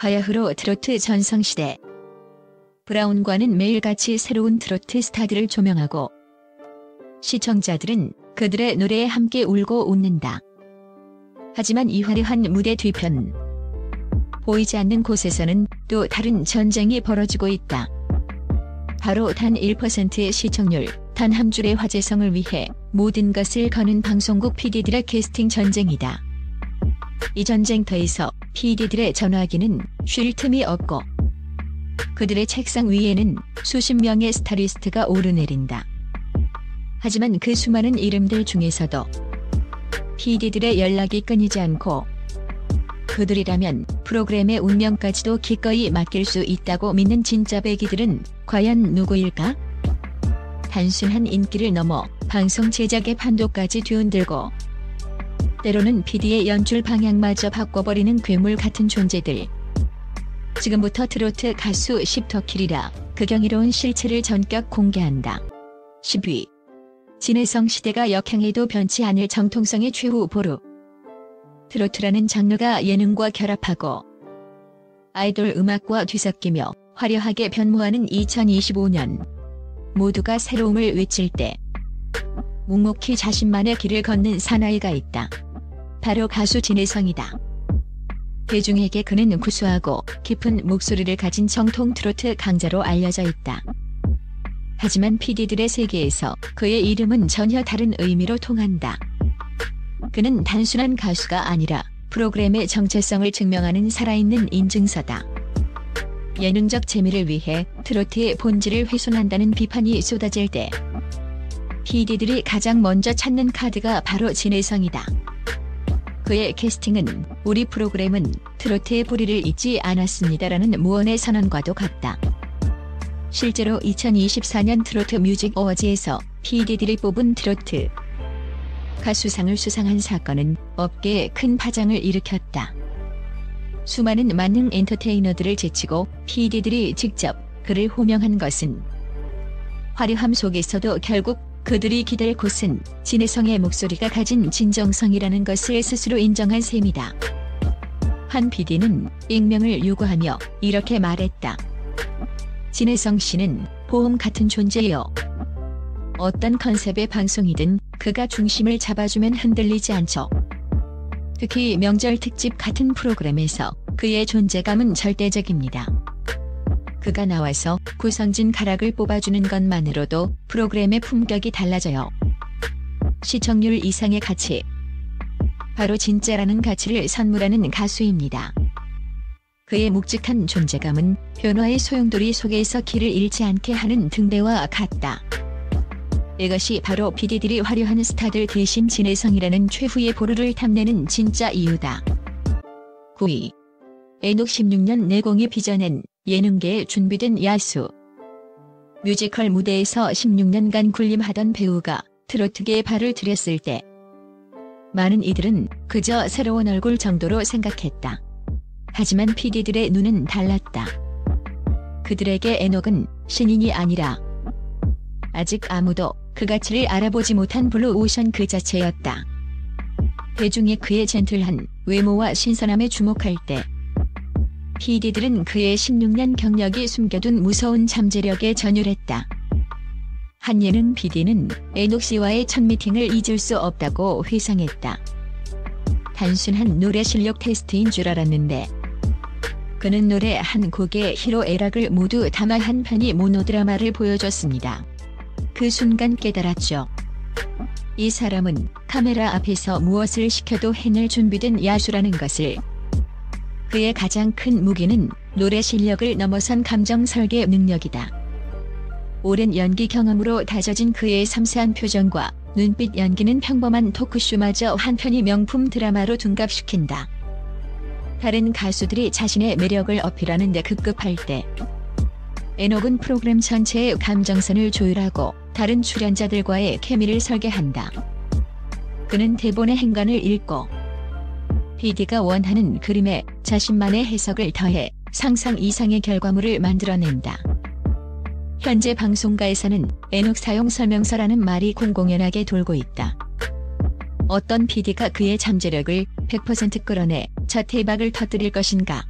바야흐로 트로트 전성시대. 브라운관은 매일같이 새로운 트로트 스타들을 조명하고 시청자들은 그들의 노래에 함께 울고 웃는다. 하지만 이 화려한 무대 뒤편, 보이지 않는 곳에서는 또 다른 전쟁이 벌어지고 있다. 바로 단 1%의 시청률, 단 한 줄의 화제성을 위해 모든 것을 거는 방송국 PD들의 캐스팅 전쟁이다. 이 전쟁터에서 PD들의 전화기는 쉴 틈이 없고 그들의 책상 위에는 수십 명의 스타리스트가 오르내린다. 하지만 그 수많은 이름들 중에서도 PD들의 연락이 끊이지 않고 그들이라면 프로그램의 운명까지도 기꺼이 맡길 수 있다고 믿는 진짜 배기들은 과연 누구일까? 단순한 인기를 넘어 방송 제작의 판도까지 뒤흔들고 때로는 PD의 연출 방향마저 바꿔버리는 괴물 같은 존재들. 지금부터 트로트 가수 10터킬이라 그 경이로운 실체를 전격 공개한다. 10위. 진혜성 시대가 역행해도 변치 않을 정통성의 최후 보루. 트로트라는 장르가 예능과 결합하고 아이돌 음악과 뒤섞이며 화려하게 변모하는 2025년. 모두가 새로움을 외칠 때 묵묵히 자신만의 길을 걷는 사나이가 있다. 바로 가수 진혜성이다. 대중에게 그는 구수하고 깊은 목소리를 가진 정통 트로트 강자로 알려져 있다. 하지만 PD들의 세계에서 그의 이름은 전혀 다른 의미로 통한다. 그는 단순한 가수가 아니라 프로그램의 정체성을 증명하는 살아있는 인증서다. 예능적 재미를 위해 트로트의 본질을 훼손한다는 비판이 쏟아질 때 PD들이 가장 먼저 찾는 카드가 바로 진혜성이다. 그의 캐스팅은 우리 프로그램은 트로트의 뿌리를 잊지 않았습니다라는 무언의 선언과도 같다. 실제로 2024년 트로트 뮤직 어워즈에서 PD들이 뽑은 트로트 가수상을 수상한 사건은 업계에 큰 파장을 일으켰다. 수많은 만능 엔터테이너들을 제치고 PD들이 직접 그를 호명한 것은 화려함 속에서도 결국 그들이 기댈 곳은 진혜성의 목소리가 가진 진정성이라는 것을 스스로 인정한 셈이다. 한 PD는 익명을 요구하며 이렇게 말했다. 진혜성 씨는 보험 같은 존재요. 어떤 컨셉의 방송이든 그가 중심을 잡아주면 흔들리지 않죠. 특히 명절 특집 같은 프로그램에서 그의 존재감은 절대적입니다. 그가 나와서 구성진 가락을 뽑아주는 것만으로도 프로그램의 품격이 달라져요. 시청률 이상의 가치. 바로 진짜라는 가치를 선물하는 가수입니다. 그의 묵직한 존재감은 변화의 소용돌이 속에서 길을 잃지 않게 하는 등대와 같다. 이것이 바로 PD들이 화려한 스타들 대신 진혜성이라는 최후의 보루를 탐내는 진짜 이유다. 9위. 에녹 16년 내공이 빚어낸 예능계에 준비된 야수. 뮤지컬 무대에서 16년간 군림하던 배우가 트로트계에 발을 들였을 때 많은 이들은 그저 새로운 얼굴 정도로 생각했다. 하지만 PD들의 눈은 달랐다. 그들에게 에녹은 신인이 아니라 아직 아무도 그 가치를 알아보지 못한 블루오션 그 자체였다. 대중이 그의 젠틀한 외모와 신선함에 주목할 때 PD들은 그의 16년 경력이 숨겨둔 무서운 잠재력에 전율했다. 한 예능 PD는 에녹 씨와의 첫 미팅을 잊을 수 없다고 회상했다. 단순한 노래 실력 테스트인 줄 알았는데 그는 노래 한 곡의 희로애락을 모두 담아 한 편의 모노드라마를 보여줬습니다. 그 순간 깨달았죠. 이 사람은 카메라 앞에서 무엇을 시켜도 해낼 준비된 야수라는 것을. 그의 가장 큰 무기는 노래 실력을 넘어선 감정 설계 능력이다. 오랜 연기 경험으로 다져진 그의 섬세한 표정과 눈빛 연기는 평범한 토크쇼마저 한 편의 명품 드라마로 둔갑시킨다. 다른 가수들이 자신의 매력을 어필하는 데 급급할 때 에녹은 프로그램 전체의 감정선을 조율하고 다른 출연자들과의 케미를 설계한다. 그는 대본의 행간을 읽고 PD가 원하는 그림에 자신만의 해석을 더해 상상 이상의 결과물을 만들어낸다. 현재 방송가에서는 에녹 사용 설명서라는 말이 공공연하게 돌고 있다. 어떤 PD가 그의 잠재력을 100% 끌어내 첫 대박을 터뜨릴 것인가?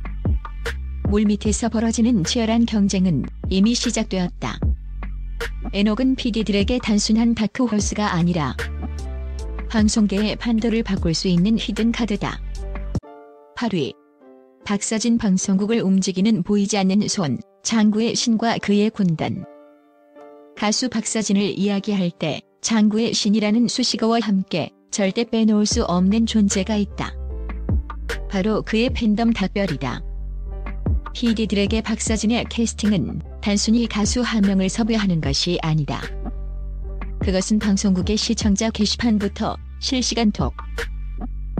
물밑에서 벌어지는 치열한 경쟁은 이미 시작되었다. 에녹은 PD들에게 단순한 다크호스가 아니라 방송계의 판도를 바꿀 수 있는 히든카드다. 8위. 박서진 방송국을 움직이는 보이지 않는 손, 장구의 신과 그의 군단. 가수 박서진을 이야기할 때 장구의 신이라는 수식어와 함께 절대 빼놓을 수 없는 존재가 있다. 바로 그의 팬덤 닷별이다. PD들에게 박서진의 캐스팅은 단순히 가수 한 명을 섭외하는 것이 아니다. 그것은 방송국의 시청자 게시판부터 실시간 톡,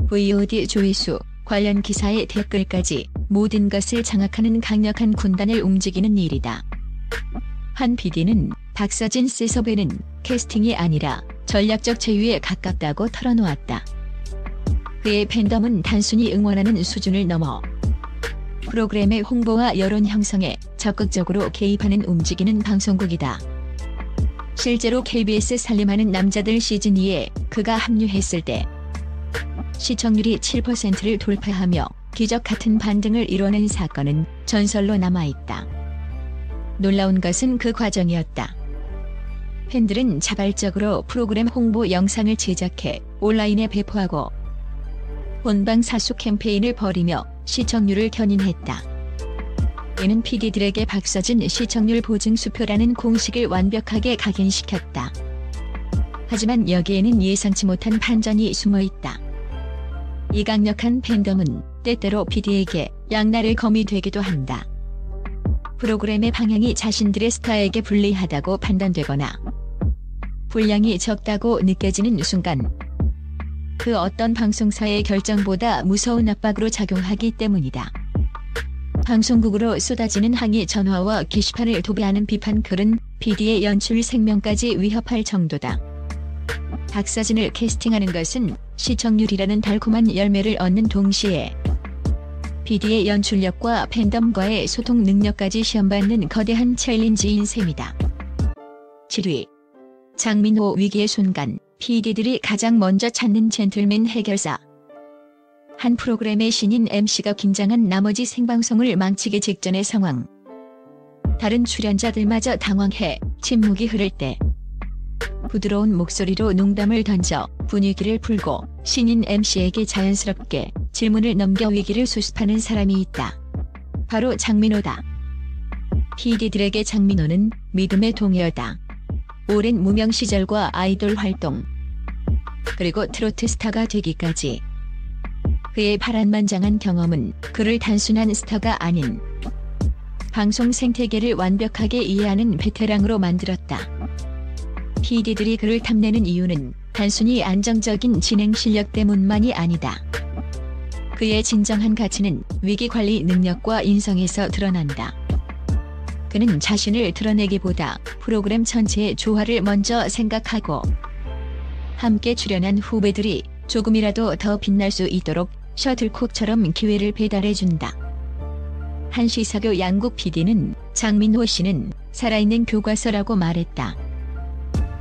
VOD 조회수, 관련 기사의 댓글까지 모든 것을 장악하는 강력한 군단을 움직이는 일이다. 한 PD는 박서진 씨 섭외는 캐스팅이 아니라 전략적 제휴에 가깝다고 털어놓았다. 그의 팬덤은 단순히 응원하는 수준을 넘어 프로그램의 홍보와 여론 형성에 적극적으로 개입하는 움직이는 방송국이다. 실제로 KBS 살림하는 남자들 시즌2에 그가 합류했을 때 시청률이 7%를 돌파하며 기적 같은 반등을 이뤄낸 사건은 전설로 남아있다. 놀라운 것은 그 과정이었다. 팬들은 자발적으로 프로그램 홍보 영상을 제작해 온라인에 배포하고 본방 사수 캠페인을 벌이며 시청률을 견인했다. 이는 PD들에게 박서진 시청률 보증 수표라는 공식을 완벽하게 각인시켰다. 하지만 여기에는 예상치 못한 반전이 숨어있다. 이 강력한 팬덤은 때때로 PD에게 양날의 검이 되기도 한다. 프로그램의 방향이 자신들의 스타에게 불리하다고 판단되거나 분량이 적다고 느껴지는 순간 그 어떤 방송사의 결정보다 무서운 압박으로 작용하기 때문이다. 방송국으로 쏟아지는 항의 전화와 게시판을 도배하는 비판 글은 PD의 연출 생명까지 위협할 정도다. 박서진을 캐스팅하는 것은 시청률이라는 달콤한 열매를 얻는 동시에 PD의 연출력과 팬덤과의 소통 능력까지 시험받는 거대한 챌린지인 셈이다. 7위. 장민호 위기의 순간, PD들이 가장 먼저 찾는 젠틀맨 해결사. 한 프로그램의 신인 MC가 긴장한 나머지 생방송을 망치기 직전의 상황. 다른 출연자들마저 당황해 침묵이 흐를 때 부드러운 목소리로 농담을 던져 분위기를 풀고 신인 MC에게 자연스럽게 질문을 넘겨 위기를 수습하는 사람이 있다. 바로 장민호다. PD들에게 장민호는 믿음의 동료다. 오랜 무명 시절과 아이돌 활동, 그리고 트로트 스타가 되기까지 그의 파란만장한 경험은 그를 단순한 스타가 아닌 방송 생태계를 완벽하게 이해하는 베테랑으로 만들었다. PD들이 그를 탐내는 이유는 단순히 안정적인 진행 실력 때문만이 아니다. 그의 진정한 가치는 위기관리 능력과 인성에서 드러난다. 그는 자신을 드러내기보다 프로그램 전체의 조화를 먼저 생각하고 함께 출연한 후배들이 조금이라도 더 빛날 수 있도록 셔틀콕처럼 기회를 배달해준다. 한 시사교 양국 PD는 장민호 씨는 살아있는 교과서라고 말했다.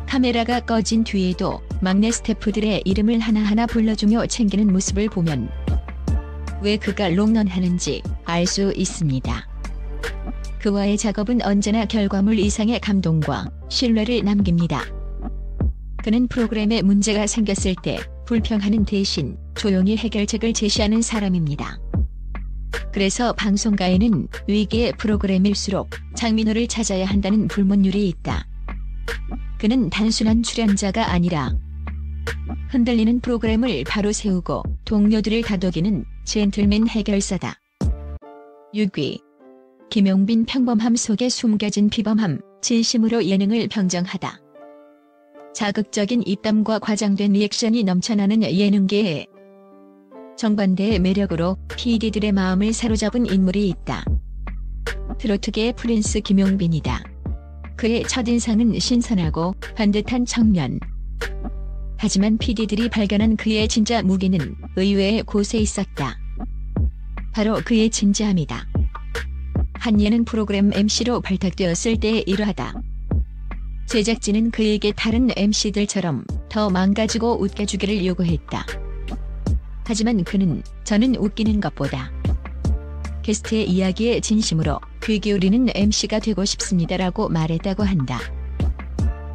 카메라가 꺼진 뒤에도 막내 스태프들의 이름을 하나하나 불러주며 챙기는 모습을 보면 왜 그가 롱런하는지 알 수 있습니다. 그와의 작업은 언제나 결과물 이상의 감동과 신뢰를 남깁니다. 그는 프로그램에 문제가 생겼을 때 불평하는 대신 조용히 해결책을 제시하는 사람입니다. 그래서 방송가에는 위기의 프로그램일수록 장민호를 찾아야 한다는 불문율이 있다. 그는 단순한 출연자가 아니라 흔들리는 프로그램을 바로 세우고 동료들을 다독이는 젠틀맨 해결사다. 6위. 김용빈 평범함 속에 숨겨진 비범함, 진심으로 예능을 평정하다. 자극적인 입담과 과장된 리액션이 넘쳐나는 예능계에 정반대의 매력으로 PD들의 마음을 사로잡은 인물이 있다. 트로트계의 프린스 김용빈이다. 그의 첫인상은 신선하고 반듯한 청년. 하지만 PD들이 발견한 그의 진짜 무기는 의외의 곳에 있었다. 바로 그의 진지함이다. 한 예능 프로그램 MC로 발탁되었을 때의 일화다. 제작진은 그에게 다른 MC들처럼 더 망가지고 웃겨주기를 요구했다. 하지만 그는 저는 웃기는 것보다 게스트의 이야기에 진심으로 귀 기울이는 MC가 되고 싶습니다라고 말했다고 한다.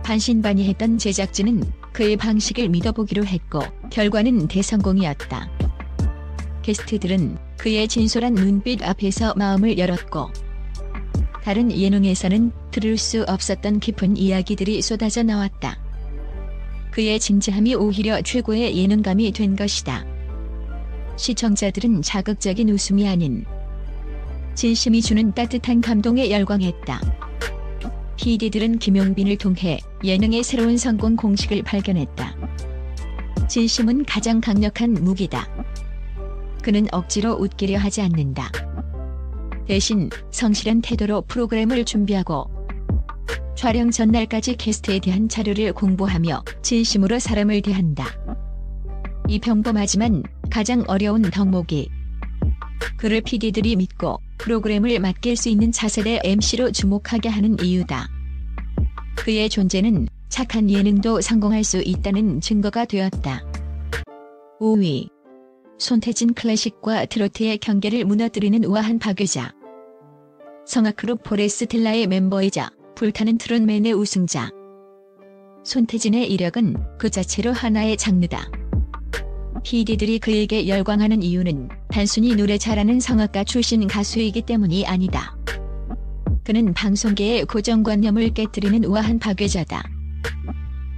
반신반의했던 제작진은 그의 방식을 믿어보기로 했고 결과는 대성공이었다. 게스트들은 그의 진솔한 눈빛 앞에서 마음을 열었고 다른 예능에서는 들을 수 없었던 깊은 이야기들이 쏟아져 나왔다. 그의 진지함이 오히려 최고의 예능감이 된 것이다. 시청자들은 자극적인 웃음이 아닌 진심이 주는 따뜻한 감동에 열광했다. PD들은 김용빈을 통해 예능의 새로운 성공 공식을 발견했다. 진심은 가장 강력한 무기다. 그는 억지로 웃기려 하지 않는다. 대신 성실한 태도로 프로그램을 준비하고 촬영 전날까지 게스트에 대한 자료를 공부하며 진심으로 사람을 대한다. 이 평범하지만 가장 어려운 덕목이 그를 PD들이 믿고 프로그램을 맡길 수 있는 차세대 MC로 주목하게 하는 이유다. 그의 존재는 착한 예능도 성공할 수 있다는 증거가 되었다. 5위. 손태진 클래식과 트로트의 경계를 무너뜨리는 우아한 박유자. 성악그룹 포레스텔라의 멤버이자 불타는 트롯맨의 우승자. 손태진의 이력은 그 자체로 하나의 장르다. PD들이 그에게 열광하는 이유는 단순히 노래 잘하는 성악가 출신 가수이기 때문이 아니다. 그는 방송계의 고정관념을 깨뜨리는 우아한 박외자다.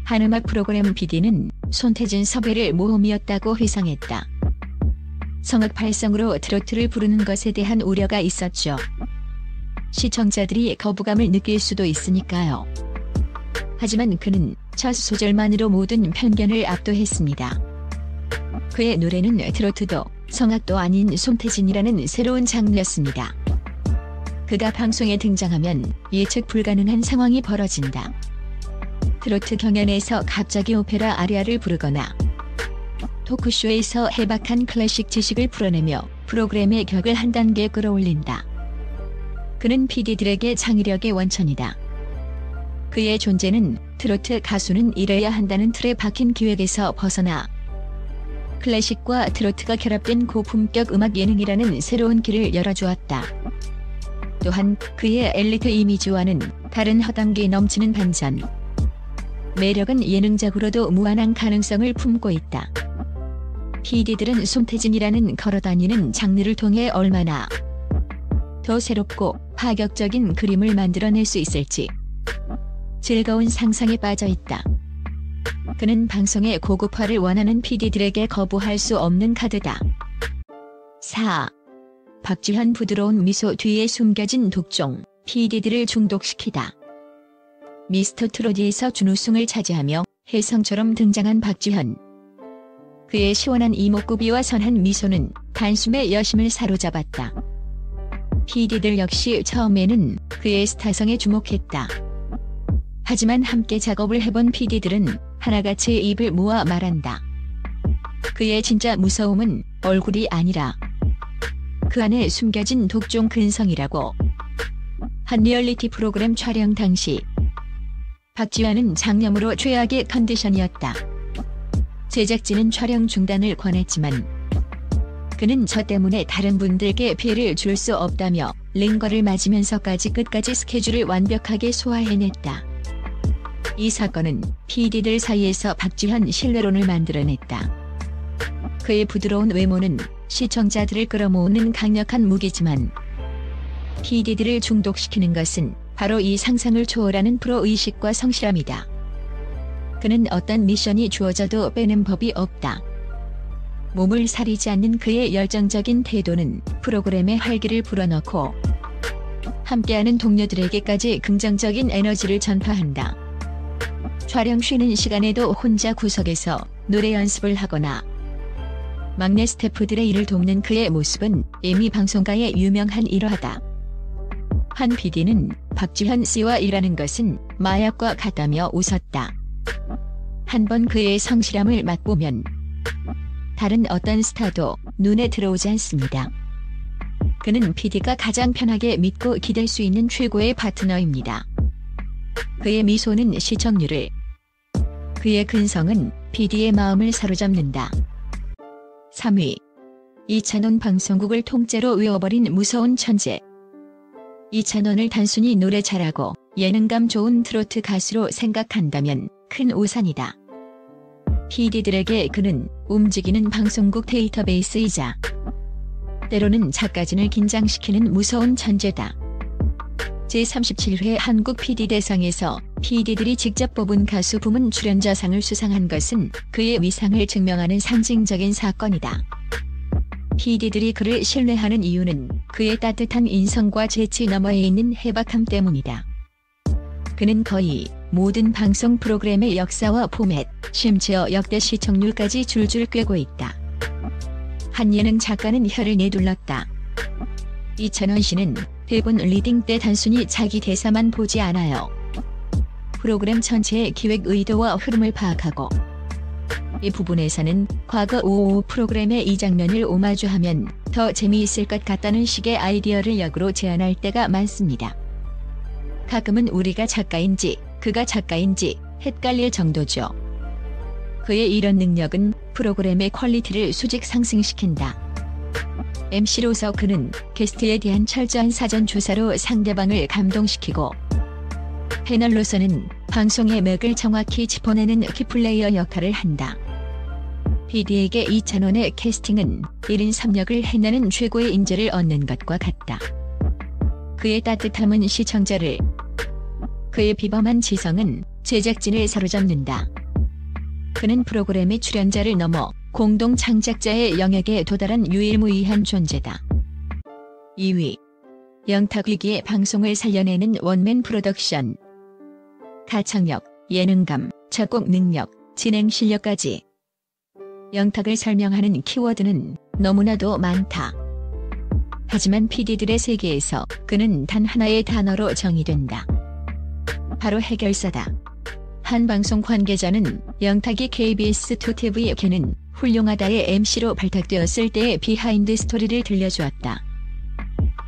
한 음악 프로그램 PD는 손태진 섭외를 모험이었다고 회상했다. 성악 발성으로 트로트를 부르는 것에 대한 우려가 있었죠. 시청자들이 거부감을 느낄 수도 있으니까요. 하지만 그는 첫 소절만으로 모든 편견을 압도했습니다. 그의 노래는 트로트도 성악도 아닌 손태진이라는 새로운 장르였습니다. 그가 방송에 등장하면 예측 불가능한 상황이 벌어진다. 트로트 경연에서 갑자기 오페라 아리아를 부르거나 토크쇼에서 해박한 클래식 지식을 풀어내며 프로그램의 격을 한 단계 끌어올린다. 그는 PD들에게 창의력의 원천이다. 그의 존재는 트로트 가수는 이래야 한다는 틀에 박힌 기획에서 벗어나 클래식과 트로트가 결합된 고품격 음악 예능이라는 새로운 길을 열어주었다. 또한 그의 엘리트 이미지와는 다른 허당기 넘치는 반전. 매력은 예능적으로도 무한한 가능성을 품고 있다. PD들은 손태진이라는 걸어다니는 장르를 통해 얼마나 더 새롭고 파격적인 그림을 만들어낼 수 있을지 즐거운 상상에 빠져 있다. 그는 방송의 고급화를 원하는 PD들에게 거부할 수 없는 카드다. 4. 박지현 부드러운 미소 뒤에 숨겨진 독종, PD들을 중독시키다. 미스터 트롯에서 준우승을 차지하며 혜성처럼 등장한 박지현. 그의 시원한 이목구비와 선한 미소는 단숨에 여심을 사로잡았다. PD들 역시 처음에는 그의 스타성에 주목했다. 하지만 함께 작업을 해본 PD들은 하나같이 입을 모아 말한다. 그의 진짜 무서움은 얼굴이 아니라 그 안에 숨겨진 독종 근성이라고. 한 리얼리티 프로그램 촬영 당시 박지현은 장염으로 최악의 컨디션이었다. 제작진은 촬영 중단을 권했지만 그는 저 때문에 다른 분들께 피해를 줄 수 없다며 링거를 맞으면서까지 끝까지 스케줄을 완벽하게 소화해냈다. 이 사건은 PD들 사이에서 박지현 신뢰론을 만들어냈다. 그의 부드러운 외모는 시청자들을 끌어모으는 강력한 무기지만 PD들을 중독시키는 것은 바로 이 상상을 초월하는 프로의식과 성실함이다. 그는 어떤 미션이 주어져도 빼는 법이 없다. 몸을 사리지 않는 그의 열정적인 태도는 프로그램의 활기를 불어넣고 함께하는 동료들에게까지 긍정적인 에너지를 전파한다. 촬영 쉬는 시간에도 혼자 구석에서 노래 연습을 하거나 막내 스태프들의 일을 돕는 그의 모습은 이미 방송가의 유명한 일화다. 한 PD는 박지현 씨와 일하는 것은 마약과 같다며 웃었다. 한번 그의 성실함을 맛보면 다른 어떤 스타도 눈에 들어오지 않습니다. 그는 PD가 가장 편하게 믿고 기댈 수 있는 최고의 파트너입니다. 그의 미소는 시청률을, 그의 근성은 PD의 마음을 사로잡는다. 3위. 이찬원 방송국을 통째로 외워버린 무서운 천재. 이찬원을 단순히 노래 잘하고 예능감 좋은 트로트 가수로 생각한다면 큰 오산이다. PD들에게 그는 움직이는 방송국 데이터베이스이자 때로는 작가진을 긴장시키는 무서운 천재다. 제37회 한국 PD대상에서 PD들이 직접 뽑은 가수 부문 출연자상을 수상한 것은 그의 위상을 증명하는 상징적인 사건이다. PD들이 그를 신뢰하는 이유는 그의 따뜻한 인성과 재치 너머에 있는 해박함 때문이다. 그는 거의 모든 방송 프로그램의 역사와 포맷, 심지어 역대 시청률까지 줄줄 꿰고 있다. 한 예능 작가는 혀를 내둘렀다. 이찬원 씨는 대본 리딩 때 단순히 자기 대사만 보지 않아요. 프로그램 전체의 기획 의도와 흐름을 파악하고 이 부분에서는 과거 55 프로그램의 이 장면을 오마주하면 더 재미있을 것 같다는 식의 아이디어를 역으로 제안할 때가 많습니다. 가끔은 우리가 작가인지 그가 작가인지 헷갈릴 정도죠. 그의 이런 능력은 프로그램의 퀄리티를 수직 상승시킨다. MC로서 그는 게스트에 대한 철저한 사전 조사로 상대방을 감동시키고 패널로서는 방송의 맥을 정확히 짚어내는 키플레이어 역할을 한다. PD에게 이찬원의 캐스팅은 1인 3역을 해내는 최고의 인재를 얻는 것과 같다. 그의 따뜻함은 시청자를, 그의 비범한 지성은 제작진을 사로잡는다. 그는 프로그램의 출연자를 넘어 공동 창작자의 영역에 도달한 유일무이한 존재다. 2위. 영탁 위기의 방송을 살려내는 원맨 프로덕션. 가창력, 예능감, 작곡 능력, 진행 실력까지. 영탁을 설명하는 키워드는 너무나도 많다. 하지만 PD들의 세계에서 그는 단 하나의 단어로 정의된다. 바로 해결사다. 한 방송 관계자는 영탁이 KBS2TV 걔는 훌륭하다의 MC로 발탁되었을 때의 비하인드 스토리를 들려주었다.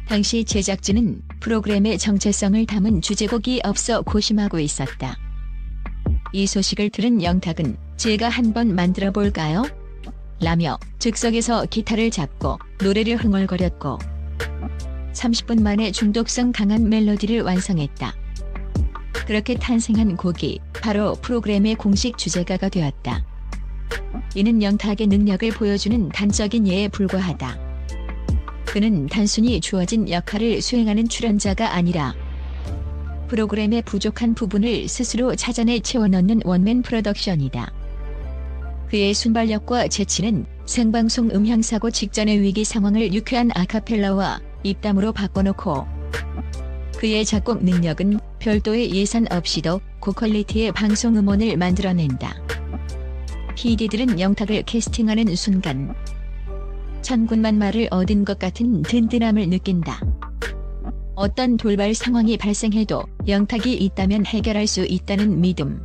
당시 제작진은 프로그램의 정체성을 담은 주제곡이 없어 고심하고 있었다. 이 소식을 들은 영탁은 제가 한번 만들어 볼까요? 라며 즉석에서 기타를 잡고 노래를 흥얼거렸고 30분 만에 중독성 강한 멜로디를 완성했다. 그렇게 탄생한 곡이 바로 프로그램의 공식 주제가가 되었다. 이는 영탁의 능력을 보여주는 단적인 예에 불과하다. 그는 단순히 주어진 역할을 수행하는 출연자가 아니라 프로그램의 부족한 부분을 스스로 찾아내 채워넣는 원맨 프로덕션이다. 그의 순발력과 재치는 생방송 음향사고 직전의 위기 상황을 유쾌한 아카펠라와 입담으로 바꿔놓고 그의 작곡 능력은 별도의 예산 없이도 고퀄리티의 방송 음원을 만들어낸다. PD들은 영탁을 캐스팅하는 순간 천군만 말을 얻은 것 같은 든든함을 느낀다. 어떤 돌발 상황이 발생해도 영탁이 있다면 해결할 수 있다는 믿음.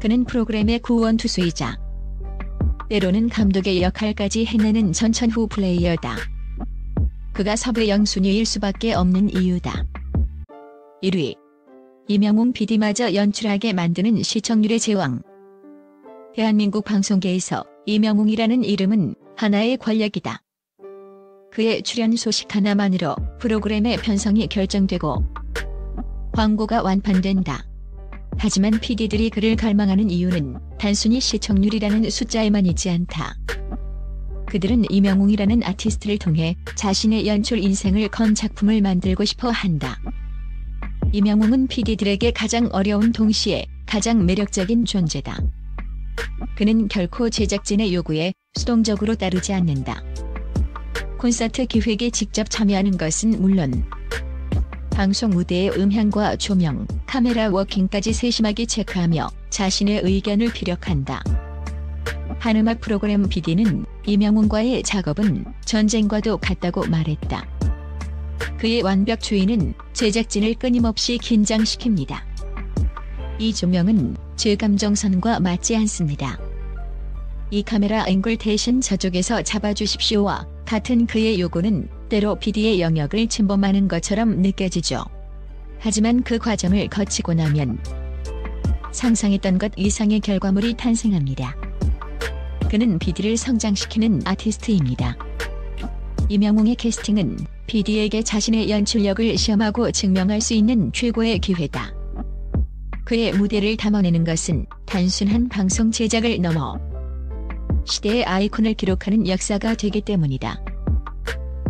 그는 프로그램의 구원투수이자 때로는 감독의 역할까지 해내는 전천후 플레이어다. 그가 섭외 영순위일 수밖에 없는 이유다. 1위. 이명웅 PD마저 연출하게 만드는 시청률의 제왕. 대한민국 방송계에서 이명웅이라는 이름은 하나의 권력이다. 그의 출연 소식 하나만으로 프로그램의 편성이 결정되고 광고가 완판된다. 하지만 PD들이 그를 갈망하는 이유는 단순히 시청률이라는 숫자에만 있지 않다. 그들은 이명웅이라는 아티스트를 통해 자신의 연출 인생을 건 작품을 만들고 싶어 한다. 이명웅은 PD들에게 가장 어려운 동시에 가장 매력적인 존재다. 그는 결코 제작진의 요구에 수동적으로 따르지 않는다. 콘서트 기획에 직접 참여하는 것은 물론 방송 무대의 음향과 조명, 카메라 워킹까지 세심하게 체크하며 자신의 의견을 피력한다. 한 음악 프로그램 PD는 이명웅과의 작업은 전쟁과도 같다고 말했다. 그의 완벽주의는 제작진을 끊임없이 긴장시킵니다. 이 조명은 제 감정선과 맞지 않습니다. 이 카메라 앵글 대신 저쪽에서 잡아주십시오와 같은 그의 요구는 때로 PD의 영역을 침범하는 것처럼 느껴지죠. 하지만 그 과정을 거치고 나면 상상했던 것 이상의 결과물이 탄생합니다. 그는 PD를 성장시키는 아티스트입니다. 이명웅의 캐스팅은 PD에게 자신의 연출력을 시험하고 증명할 수 있는 최고의 기회다. 그의 무대를 담아내는 것은 단순한 방송 제작을 넘어 시대의 아이콘을 기록하는 역사가 되기 때문이다.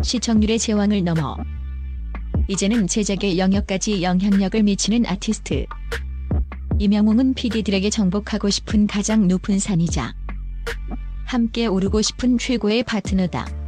시청률의 제왕을 넘어 이제는 제작의 영역까지 영향력을 미치는 아티스트. 이명웅은 PD들에게 정복하고 싶은 가장 높은 산이자 함께 오르고 싶은 최고의 파트너다.